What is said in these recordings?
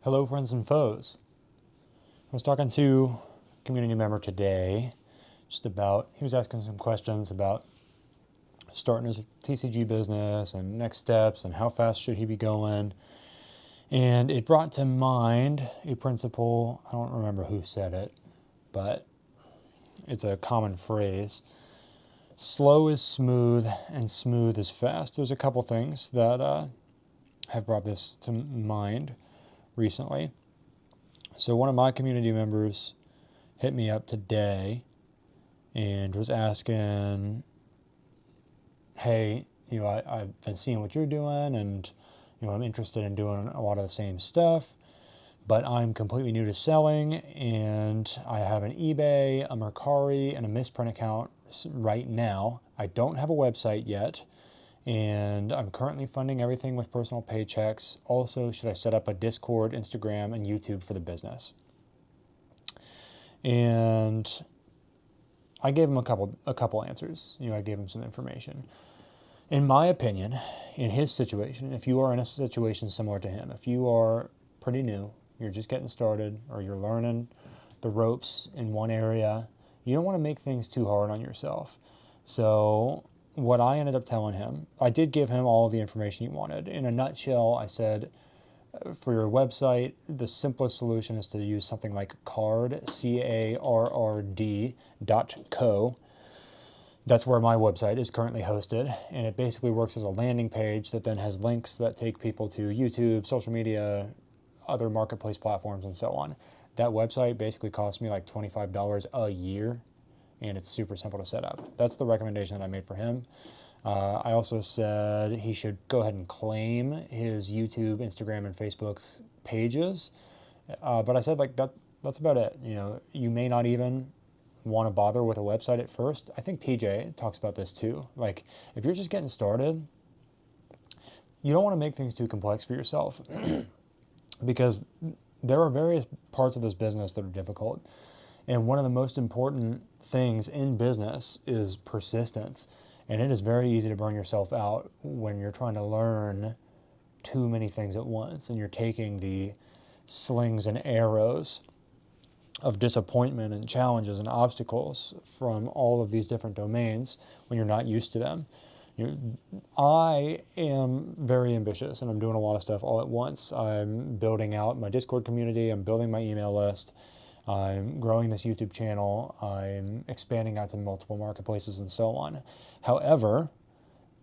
Hello, friends and foes. I was talking to a community member today he was asking some questions about starting his TCG business and next steps and how fast should he be going. And it brought to mind a principle. I don't remember who said it, but it's a common phrase. Slow is smooth and smooth is fast. There's a couple things that have brought this to mind recently. So one of my community members hit me up today and was asking, hey, I've been seeing what you're doing and, I'm interested in doing a lot of the same stuff, but I'm completely new to selling and I have an eBay, a Mercari, and a Misprint account right now. I don't have a website yet. And I'm currently funding everything with personal paychecks. Also, should I set up a Discord, Instagram, and YouTube for the business? And I gave him a couple answers. I gave him some information. In my opinion, in his situation, if you are in a situation similar to him, if you are pretty new, you're just getting started, or you're learning the ropes in one area, you don't want to make things too hard on yourself. So what I ended up telling him, I did give him all the information he wanted. In a nutshell, I said, for your website, the simplest solution is to use something like Carrd, CARRD.co. That's where my website is currently hosted, and it basically works as a landing page that then has links that take people to YouTube, social media, other marketplace platforms, and so on. That website basically costs me like $25 a year, and it's super simple to set up. That's the recommendation that I made for him. I also said he should go ahead and claim his YouTube, Instagram, and Facebook pages. But I said that's about it. You may not even want to bother with a website at first. I think TJ talks about this too. Like, if you're just getting started, you don't want to make things too complex for yourself because there are various parts of this business that are difficult. And one of the most important things in business is persistence. And it is very easy to burn yourself out when you're trying to learn too many things at once and you're taking the slings and arrows of disappointment and challenges and obstacles from all of these different domains when you're not used to them. I am very ambitious and I'm doing a lot of stuff all at once. I'm building out my Discord community. I'm building my email list. I'm growing this YouTube channel. I'm expanding out to multiple marketplaces and so on. However,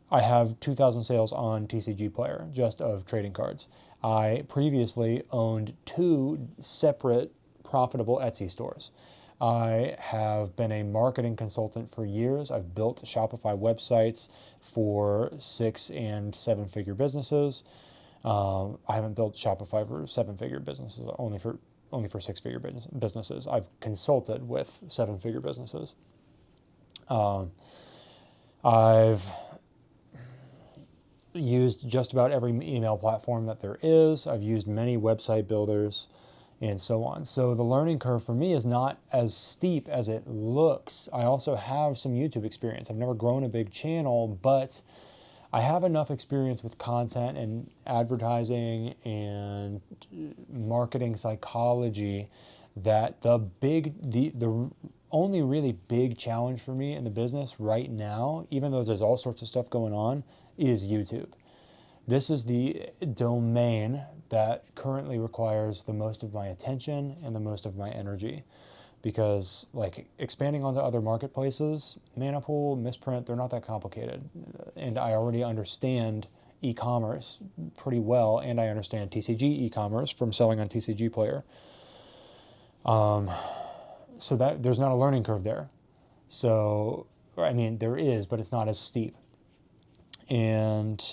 I have 2,000 sales on TCG Player, just of trading cards. I previously owned 2 separate profitable Etsy stores. I have been a marketing consultant for years. I've built Shopify websites for 6- and 7-figure businesses. I haven't built Shopify for 7-figure businesses, only for 6-figure businesses. I've consulted with 7-figure businesses. I've used just about every email platform that there is. I've used many website builders and so on. So the learning curve for me is not as steep as it looks. I also have some YouTube experience. I've never grown a big channel, but I have enough experience with content and advertising and marketing psychology that the only really big challenge for me in the business right now, even though there's all sorts of stuff going on, is YouTube. This is the domain that currently requires the most of my attention and the most of my energy. Because expanding onto other marketplaces, Manapool, Misprint, they're not that complicated. And I already understand e-commerce pretty well, and I understand TCG e-commerce from selling on TCG Player. So that there's not a learning curve there. So, I mean, there is, but it's not as steep. And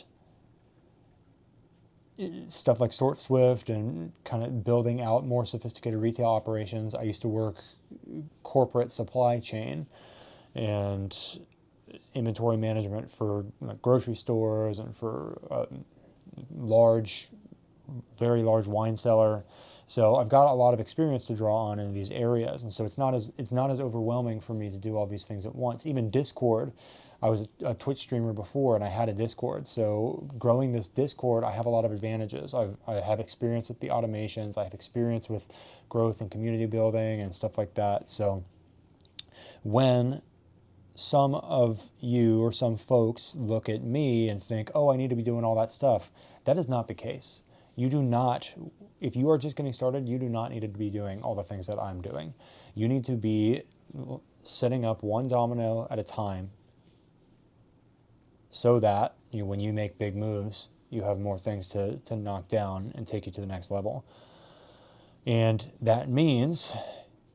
stuff like SortSwift and kind of building out more sophisticated retail operations. I used to work corporate supply chain and inventory management for grocery stores and for very large wine cellar. So I've got a lot of experience to draw on in these areas, and so it's not as overwhelming for me to do all these things at once. Even Discord, I was a Twitch streamer before, and I had a Discord. So growing this Discord, I have a lot of advantages. I have experience with the automations. I have experience with growth and community building and stuff like that. So when some of you or some folks look at me and think, oh, I need to be doing all that stuff, that is not the case. You do not, if you are just getting started, you do not need to be doing all the things that I'm doing. You need to be setting up one domino at a time, so that when you make big moves, you have more things to knock down and take you to the next level. And that means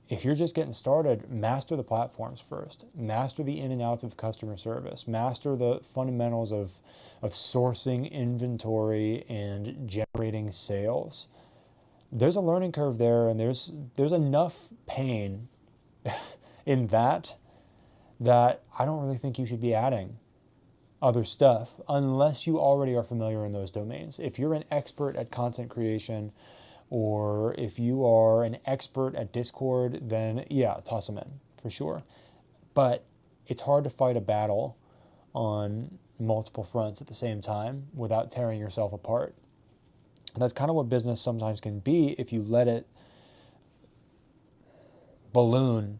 if you're just getting started, master the platforms first. Master the in and outs of customer service. Master the fundamentals of sourcing inventory and generating sales. There's a learning curve there, and there's enough pain in that I don't really think you should be adding other stuff unless you already are familiar in those domains. If you're an expert at content creation, or if you are an expert at Discord, then yeah, toss them in for sure. But it's hard to fight a battle on multiple fronts at the same time without tearing yourself apart. And that's kind of what business sometimes can be if you let it balloon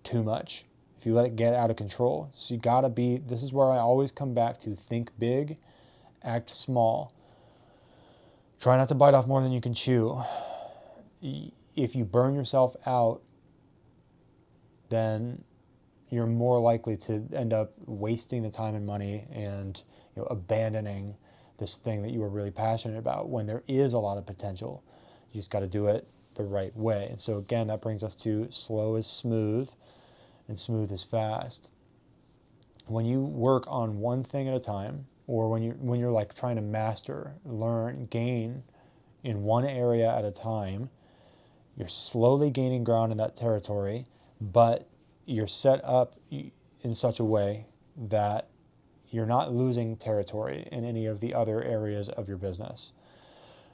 too much, if you let it get out of control. So you gotta be, this is where I always come back to: think big, act small. Try not to bite off more than you can chew. If you burn yourself out, then you're more likely to end up wasting the time and money and abandoning this thing that you were really passionate about when there is a lot of potential. You just got to do it the right way. And so again, that brings us to slow is smooth and smooth is fast. When you work on one thing at a time, or when you're like trying to master, learn, gain in one area at a time, you're slowly gaining ground in that territory, but you're set up in such a way that you're not losing territory in any of the other areas of your business.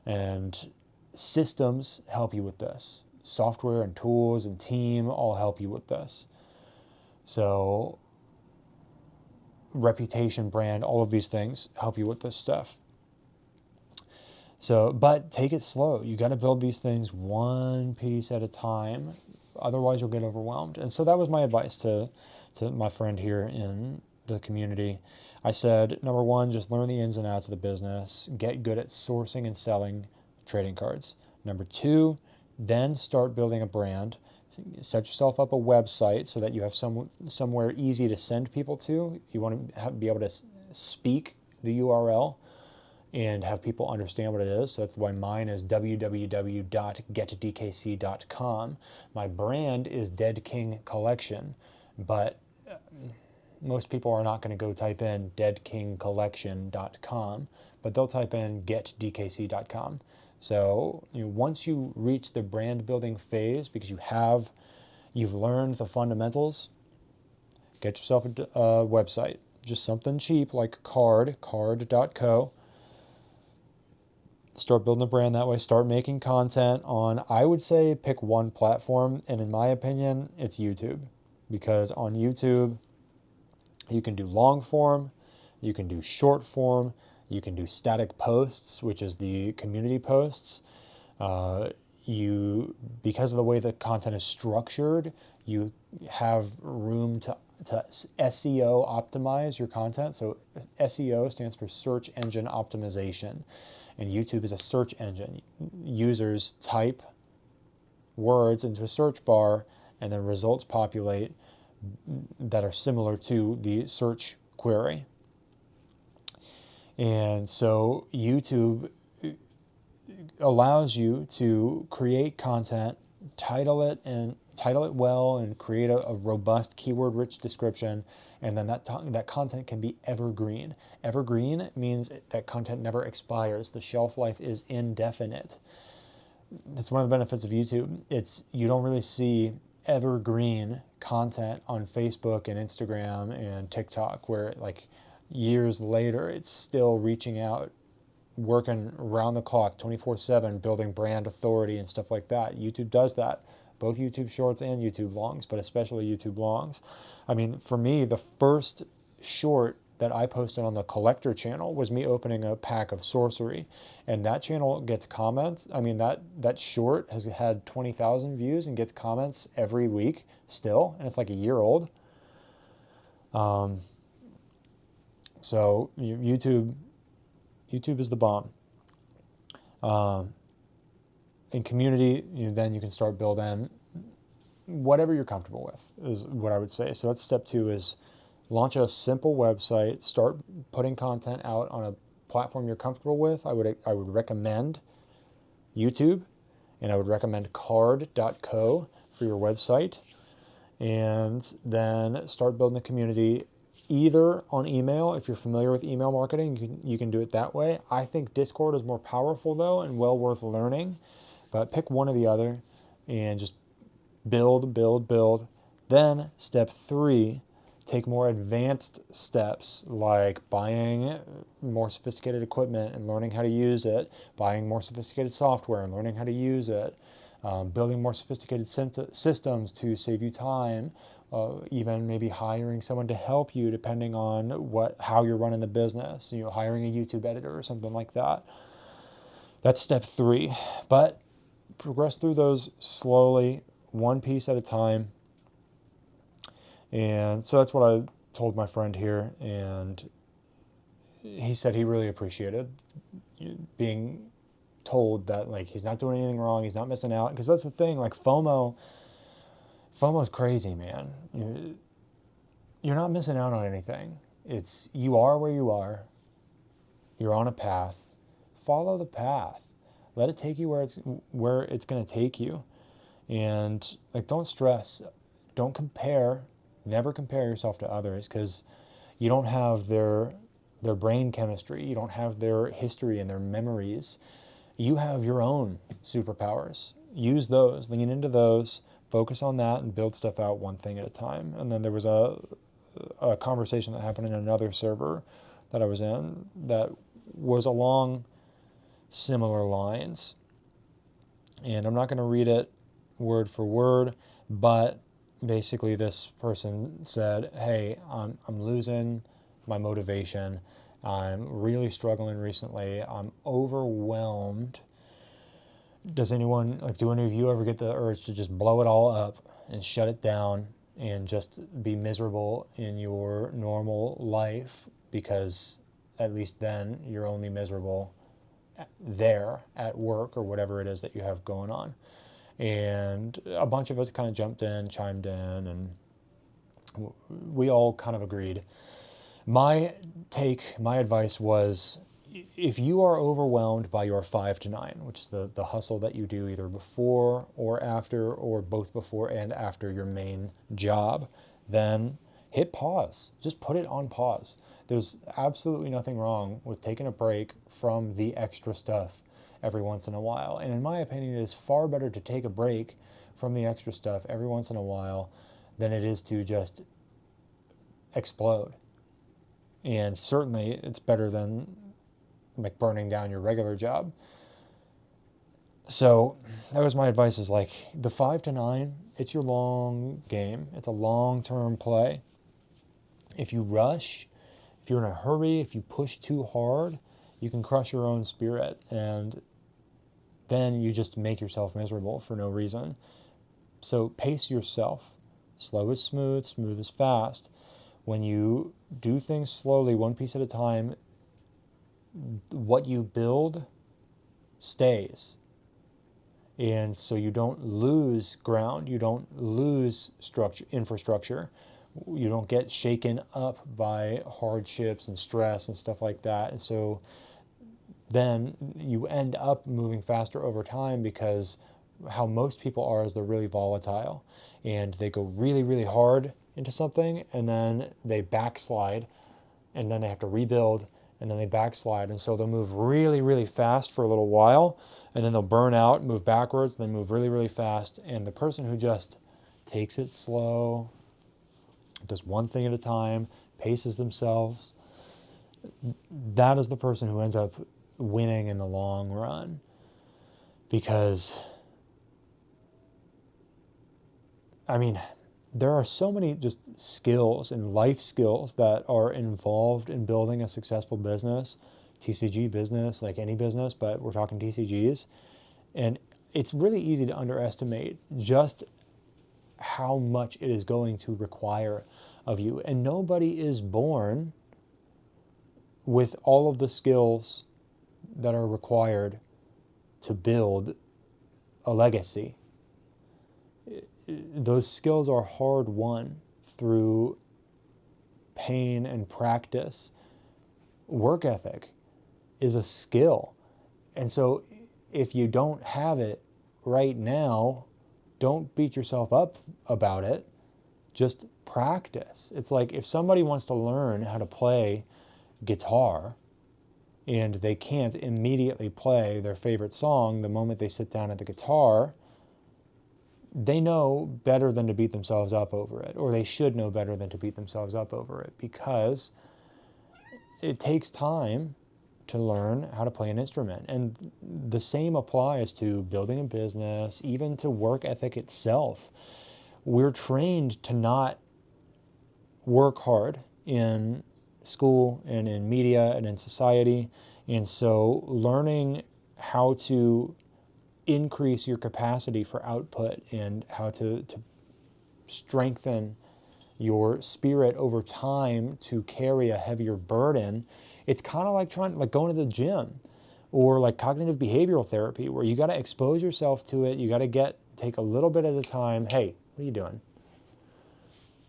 And systems help you with this. Software and tools and team all help you with this. So reputation, brand, all of these things help you with this stuff. So, but take it slow. You got to build these things one piece at a time. Otherwise, you'll get overwhelmed. And so that was my advice to my friend here in the community. I said, number one, just learn the ins and outs of the business. Get good at sourcing and selling trading cards. Number two, then start building a brand. Set yourself up a website so that you have somewhere easy to send people to. You want to be able to speak the URL and have people understand what it is. So that's why mine is www.getdkc.com. My brand is Dead King Collection, but most people are not going to go type in deadkingcollection.com, but they'll type in getdkc.com. So once you reach the brand building phase, because you've learned the fundamentals, get yourself a website. Just something cheap like card.co. Start building a brand that way. Start making content on, I would say, pick one platform, and in my opinion, it's YouTube. Because on YouTube, you can do long form, you can do short form, you can do static posts, which is the community posts. Because of the way the content is structured, you have room to SEO optimize your content. So SEO stands for search engine optimization, and YouTube is a search engine. Users type words into a search bar, and then results populate that are similar to the search query. And so YouTube allows you to create content, title it well, and create a robust keyword-rich description, and then that content can be evergreen. Evergreen means that content never expires. The shelf life is indefinite. That's one of the benefits of YouTube. You don't really see evergreen content on Facebook and Instagram and TikTok, where like years later it's still reaching out, working around the clock 24/7, building brand authority and stuff like that. YouTube does that, both YouTube shorts and YouTube longs, but especially YouTube longs. I mean, for me, the first short that I posted on the collector channel was me opening a pack of Sorcery, and that channel gets comments. I mean, that short has had 20,000 views and gets comments every week still, and it's like a year old. So YouTube is the bomb. In community, then you can start building whatever you're comfortable with, is what I would say. So that's step 2, is launch a simple website, start putting content out on a platform you're comfortable with. I would recommend YouTube, and I would recommend card.co for your website. And then start building a community either on email. If you're familiar with email marketing, you can do it that way. I think Discord is more powerful though, and well worth learning, but pick one or the other and just build. Then step 3, take more advanced steps like buying more sophisticated equipment and learning how to use it, buying more sophisticated software and learning how to use it, building more sophisticated systems to save you time, even maybe hiring someone to help you depending on how you're running the business, hiring a YouTube editor or something like that. That's step 3. But progress through those slowly, one piece at a time. And so that's what I told my friend here, and he said he really appreciated being told that like he's not doing anything wrong, he's not missing out, because that's the thing, like FOMO is crazy, man. You're not missing out on anything. It's you are where you are. You're on a path. Follow the path. Let it take you where it's going to take you. And like, don't stress. Don't compare. Never compare yourself to others, because you don't have their brain chemistry. You don't have their history and their memories. You have your own superpowers. Use those. Lean into those. Focus on that and build stuff out one thing at a time. And then there was a conversation that happened in another server that I was in that was along similar lines. And I'm not going to read it word for word, but basically this person said, hey, I'm losing my motivation. I'm really struggling recently. I'm overwhelmed. Do any of you ever get the urge to just blow it all up and shut it down and just be miserable in your normal life? Because at least then you're only miserable there at work or whatever it is that you have going on. And a bunch of us kind of jumped in, chimed in, and we all kind of agreed. My advice was, if you are overwhelmed by your 5 to 9, which is the hustle that you do either before or after, or both before and after your main job, then hit pause. Just put it on pause. There's absolutely nothing wrong with taking a break from the extra stuff every once in a while. And in my opinion, it is far better to take a break from the extra stuff every once in a while than it is to just explode. And certainly it's better than like burning down your regular job. So that was my advice, is like the 5 to 9, it's your long game. It's a long-term play. If you rush, if you're in a hurry, if you push too hard, you can crush your own spirit, and then you just make yourself miserable for no reason. So pace yourself. Slow is smooth, smooth is fast. When you do things slowly, one piece at a time, what you build stays. And so you don't lose ground, you don't lose infrastructure, you don't get shaken up by hardships and stress and stuff like that. And so then you end up moving faster over time, because how most people are is they're really volatile, and they go really, really hard into something, and then they backslide, and then they have to rebuild, and then they backslide. And so they'll move really, really fast for a little while, and then they'll burn out, move backwards, and then move really, really fast. And the person who just takes it slow, does one thing at a time, paces themselves, that is the person who ends up winning in the long run. Because, I mean, there are so many just skills and life skills that are involved in building a successful business, TCG business, like any business, but we're talking TCGs. And it's really easy to underestimate just how much it is going to require of you. And nobody is born with all of the skills that are required to build a legacy. Those skills are hard won through pain and practice. Work ethic is a skill. And so if you don't have it right now, don't beat yourself up about it. Just practice. It's like if somebody wants to learn how to play guitar and they can't immediately play their favorite song the moment they sit down at the guitar, they know better than to beat themselves up over it, or they should know better than to beat themselves up over it, because it takes time to learn how to play an instrument. And the same applies to building a business, even to work ethic itself. We're trained to not work hard in school and in media and in society. And so learning how to increase your capacity for output and how to strengthen your spirit over time to carry a heavier burden, it's kind of like going to the gym or like cognitive behavioral therapy, where you got to expose yourself to it. You got to take a little bit at a time. Hey, what are you doing?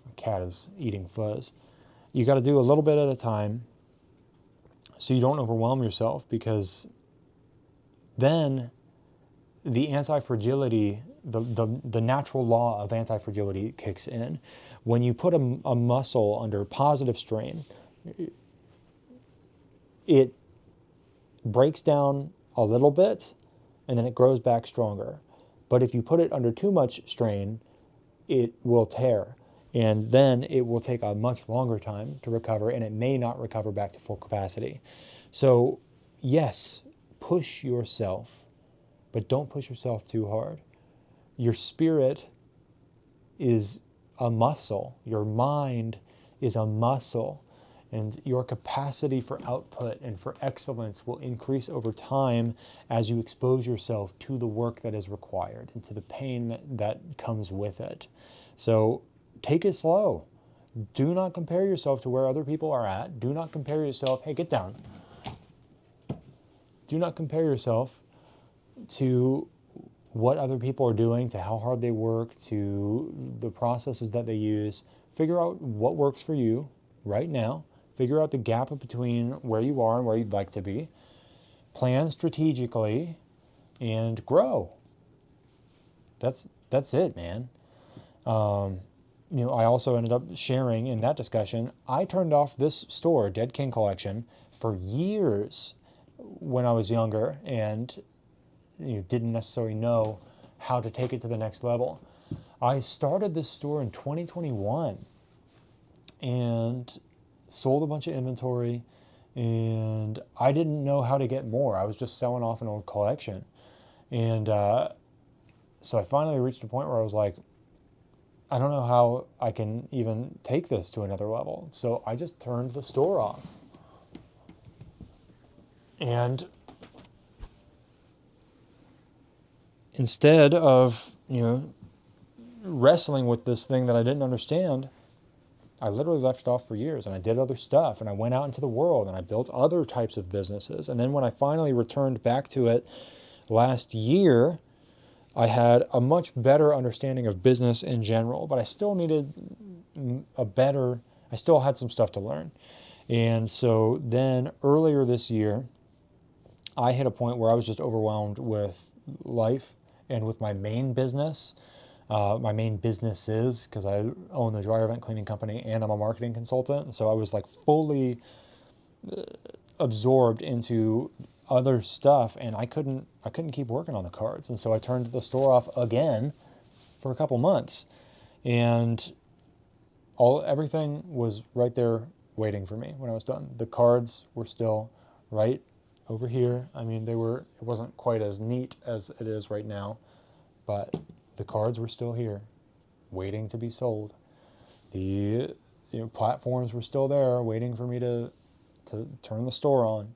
My cat is eating fuzz. You got to do a little bit at a time so you don't overwhelm yourself, because then the anti-fragility, the natural law of anti-fragility kicks in. When you put a muscle under positive strain, it breaks down a little bit and then it grows back stronger. But if you put it under too much strain, it will tear. And then it will take a much longer time to recover, and it may not recover back to full capacity. So yes, push yourself, but don't push yourself too hard. Your spirit is a muscle. Your mind is a muscle. And your capacity for output and for excellence will increase over time as you expose yourself to the work that is required and to the pain that comes with it. So take it slow. Do not compare yourself to where other people are at. Do not compare yourself. Hey, get down. Do not compare yourself to what other people are doing, to how hard they work, to the processes that they use. Figure out what works for you right now. Figure out the gap between where you are and where you'd like to be. Plan strategically and grow. That's it, man. I also ended up sharing in that discussion, I turned off this store, Dead King Collection, for years when I was younger and didn't necessarily know how to take it to the next level. I started this store in 2021 and sold a bunch of inventory, and I didn't know how to get more. I was just selling off an old collection. And so I finally reached a point where I was like, I don't know how I can even take this to another level. So I just turned the store off. And instead of, wrestling with this thing that I didn't understand, I literally left it off for years, and I did other stuff, and I went out into the world, and I built other types of businesses. And then when I finally returned back to it last year, I had a much better understanding of business in general, but I still needed I still had some stuff to learn. And so then earlier this year, I hit a point where I was just overwhelmed with life and with my main business. My main businesses, because I own the dryer vent cleaning company and I'm a marketing consultant. So I was like fully absorbed into other stuff, and I couldn't keep working on the cards. And so I turned the store off again for a couple months, and everything was right there waiting for me when I was done. The cards were still right over here. I mean, it wasn't quite as neat as it is right now, but the cards were still here. waiting to be sold. The platforms were still there waiting for me to turn the store on.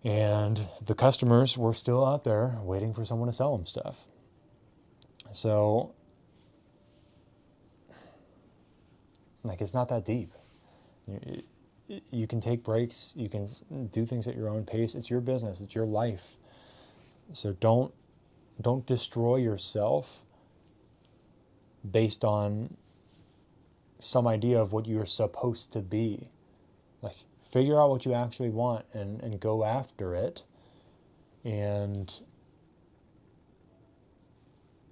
And the customers were still out there waiting for someone to sell them stuff. So, like, it's not that deep. You can take breaks. You can do things at your own pace. It's your business. It's your life. So don't destroy yourself based on some idea of what you're supposed to be. Like, figure out what you actually want and go after it, and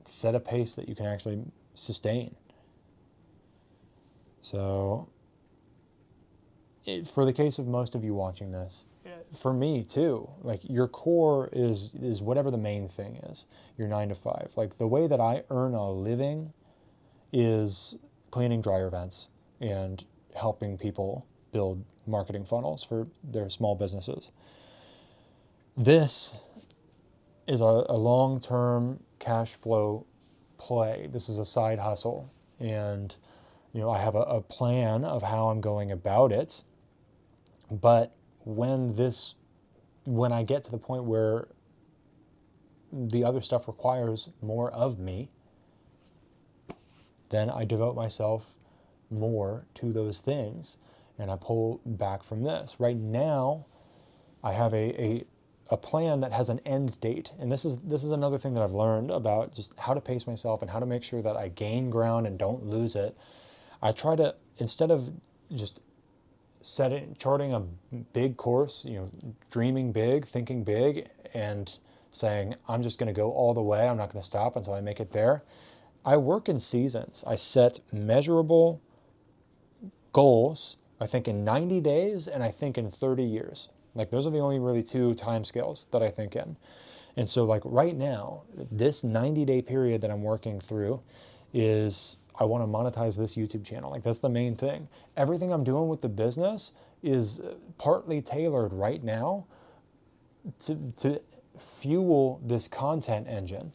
set a pace that you can actually sustain. So, for the case of most of you watching this, for me too, like, your core is whatever the main thing is, your 9 to 5. Like, the way that I earn a living is cleaning dryer vents and helping people build marketing funnels for their small businesses. This is a long-term cash flow play. This is a side hustle. And, I have a plan of how I'm going about it. But when I get to the point where the other stuff requires more of me, then I devote myself more to those things, and I pull back from this. Right now, I have a plan that has an end date, and this is another thing that I've learned about just how to pace myself and how to make sure that I gain ground and don't lose it. I try to, instead of just charting a big course, dreaming big, thinking big, and saying, I'm just going to go all the way, I'm not going to stop until I make it there. I work in seasons. I set measurable goals, I think in 90 days and I think in 30 years. Like, those are the only really two time scales that I think in. And so, like, right now, this 90-day period that I'm working through is, I want to monetize this YouTube channel. Like, that's the main thing. Everything I'm doing with the business is partly tailored right now to fuel this content engine,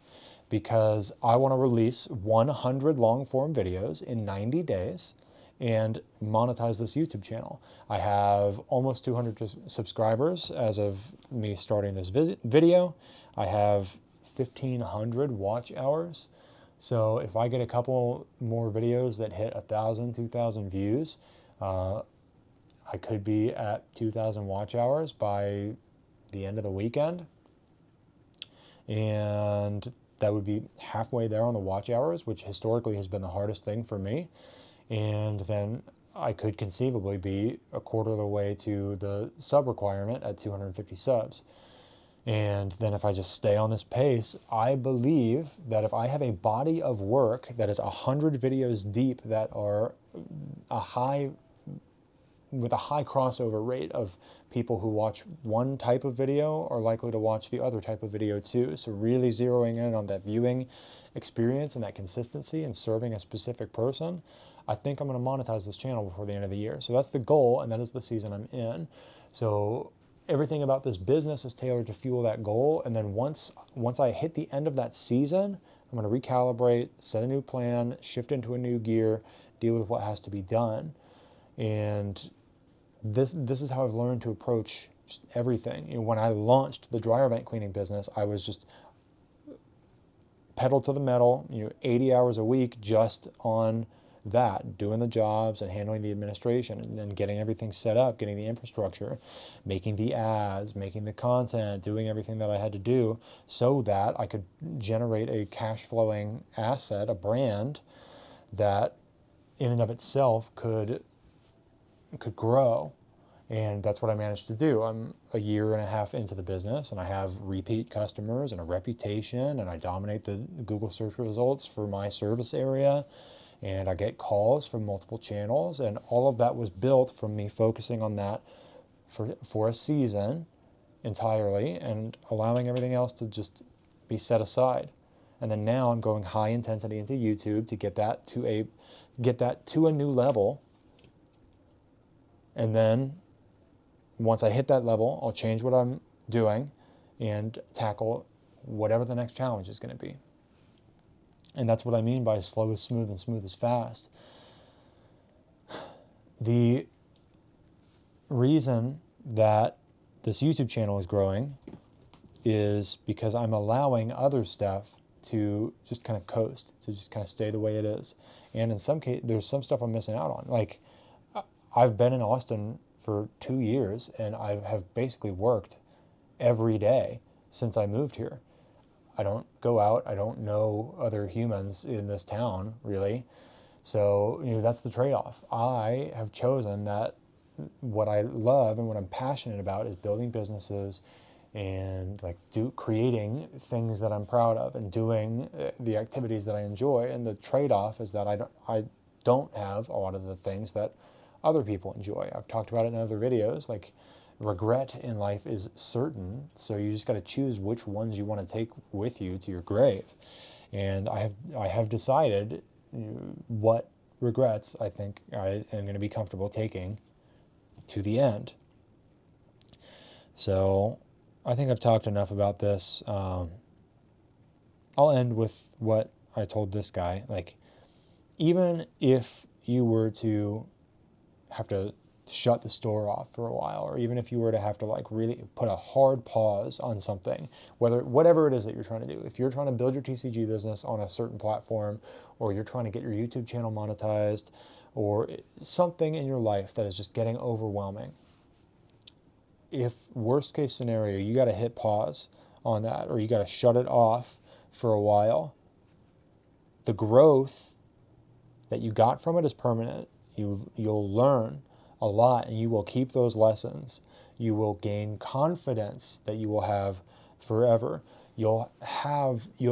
because I want to release 100 long-form videos in 90 days and monetize this YouTube channel. I have almost 200 subscribers as of me starting this video. I have 1,500 watch hours. So if I get a couple more videos that hit 1,000, 2,000 views, I could be at 2,000 watch hours by the end of the weekend. And that would be halfway there on the watch hours, which historically has been the hardest thing for me. And then I could conceivably be a quarter of the way to the sub requirement at 250 subs. And then if I just stay on this pace, I believe that if I have a body of work that is 100 videos deep that are with a high crossover rate of people who watch one type of video are likely to watch the other type of video too. So really zeroing in on that viewing experience and that consistency and serving a specific person, I think I'm going to monetize this channel before the end of the year. So that's the goal, and that is the season I'm in. So everything about this business is tailored to fuel that goal. And then once I hit the end of that season, I'm going to recalibrate, set a new plan, shift into a new gear, deal with what has to be done. And this is how I've learned to approach just everything. When I launched the dryer vent cleaning business, I was just pedal to the metal, 80 hours a week just on that, doing the jobs and handling the administration and then getting everything set up, getting the infrastructure, making the ads, making the content, doing everything that I had to do so that I could generate a cash flowing asset, a brand that in and of itself could grow. And that's what I managed to do. I'm a year and a half into the business, and I have repeat customers and a reputation, and I dominate the Google search results for my service area, and I get calls from multiple channels, and all of that was built from me focusing on that for a season entirely and allowing everything else to just be set aside. And then now I'm going high intensity into YouTube to get that to a new level. And then once I hit that level, I'll change what I'm doing and tackle whatever the next challenge is going to be. And that's what I mean by slow is smooth and smooth is fast. The reason that this YouTube channel is growing is because I'm allowing other stuff to just kind of coast, to just kind of stay the way it is. And in some cases, there's some stuff I'm missing out on. Like, I've been in Austin for 2 years, and I have basically worked every day since I moved here. I don't go out. I don't know other humans in this town, really. So, that's the trade-off. I have chosen that what I love and what I'm passionate about is building businesses and creating things that I'm proud of and doing the activities that I enjoy. And the trade-off is that I don't have a lot of the things that other people enjoy. I've talked about it in other videos. Like, regret in life is certain, so you just got to choose which ones you want to take with you to your grave. And I have decided what regrets I think I am going to be comfortable taking to the end. So I think I've talked enough about this. I'll end with what I told this guy. Like, even if you were to have to shut the store off for a while, or even if you were to have to really put a hard pause on something, whatever it is that you're trying to do, if you're trying to build your TCG business on a certain platform, or you're trying to get your YouTube channel monetized, or something in your life that is just getting overwhelming, if worst case scenario, you got to hit pause on that, or you got to shut it off for a while, the growth that you got from it is permanent. You'll learn a lot, and you will keep those lessons. You will gain confidence that you will have forever. You'll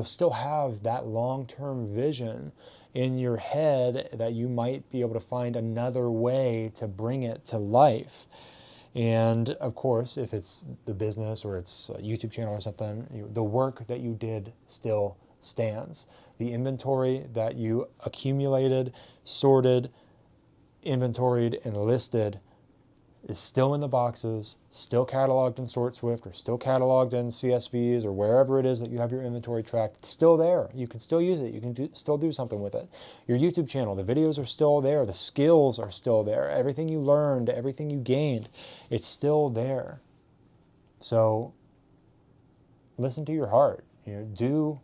still have that long-term vision in your head that you might be able to find another way to bring it to life. And of course, if it's the business or it's a YouTube channel or something, the work that you did still stands. The inventory that you accumulated, sorted, inventoried, and listed is still in the boxes, still cataloged in SortSwift, or still cataloged in CSVs, or wherever it is that you have your inventory tracked. It's still there. You can still use it. You can still do something with it. Your YouTube channel, the videos are still there. The skills are still there. Everything you learned, everything you gained, it's still there. So listen to your heart. Do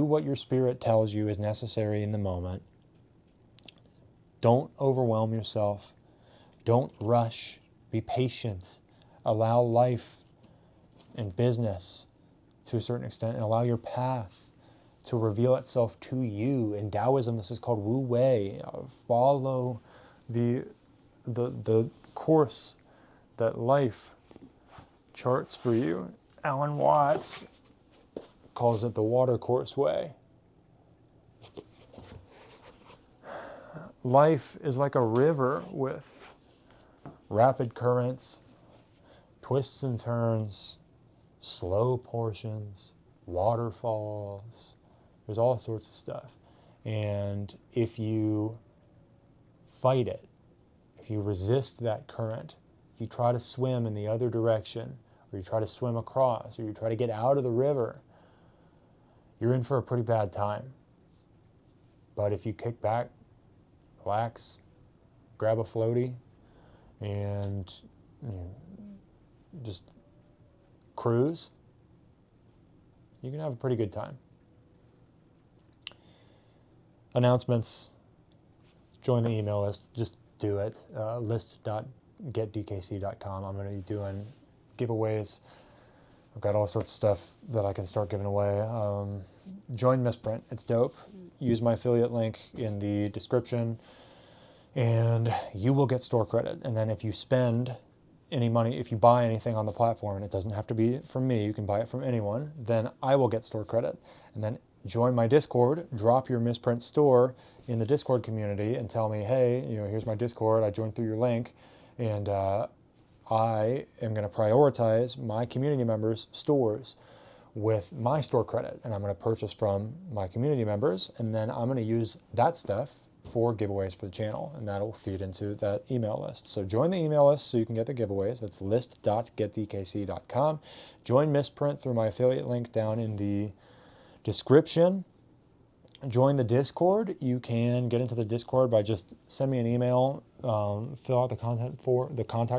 what your spirit tells you is necessary in the moment. Don't overwhelm yourself. Don't rush. Be patient. Allow life and business to a certain extent, and allow your path to reveal itself to you. In Taoism, this is called Wu Wei. Follow the course that life charts for you. Alan Watts calls it the Watercourse way. Life is like a river with rapid currents, twists and turns, slow portions, waterfalls. There's all sorts of stuff. And if you fight it, if you resist that current, if you try to swim in the other direction, or you try to swim across, or you try to get out of the river, you're in for a pretty bad time. But if you kick back, relax, grab a floaty, and just cruise, you can have a pretty good time. Announcements. Join the email list. Just do it. List.getdkc.com. I'm going to be doing giveaways. I've got all sorts of stuff that I can start giving away. Join Misprint. It's dope. Use my affiliate link in the description, and you will get store credit. And then if you spend any money, if you buy anything on the platform, and it doesn't have to be from me, you can buy it from anyone, then I will get store credit. And then join my Discord, drop your Misprint store in the Discord community and tell me, hey, here's my Discord, I joined through your link, and I am going to prioritize my community members' stores with my store credit, and I'm going to purchase from my community members, and then I'm going to use that stuff for giveaways for the channel, and that'll feed into that email list. So join the email list so you can get the giveaways. That's list.getdkc.com. Join Misprint through my affiliate link down in the description, join the Discord. You can get into the Discord by just send me an email, fill out the contact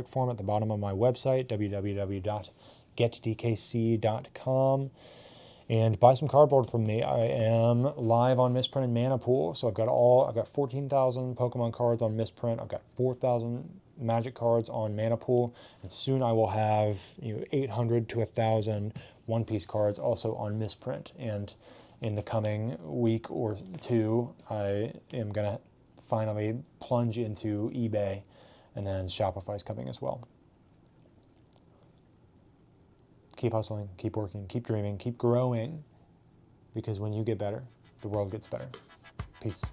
form at the bottom of my website, www.getdkc.com, and buy some cardboard from me. I am live on Misprint and Mana Pool, so I've got 14,000 Pokemon cards on Misprint. I've got 4,000 Magic cards on Mana Pool, and soon I will have 800 to 1,000 One Piece cards also on Misprint. And in the coming week or two, I am gonna finally plunge into eBay, and then Shopify's coming as well. Keep hustling, keep working, keep dreaming, keep growing, because when you get better, the world gets better. Peace.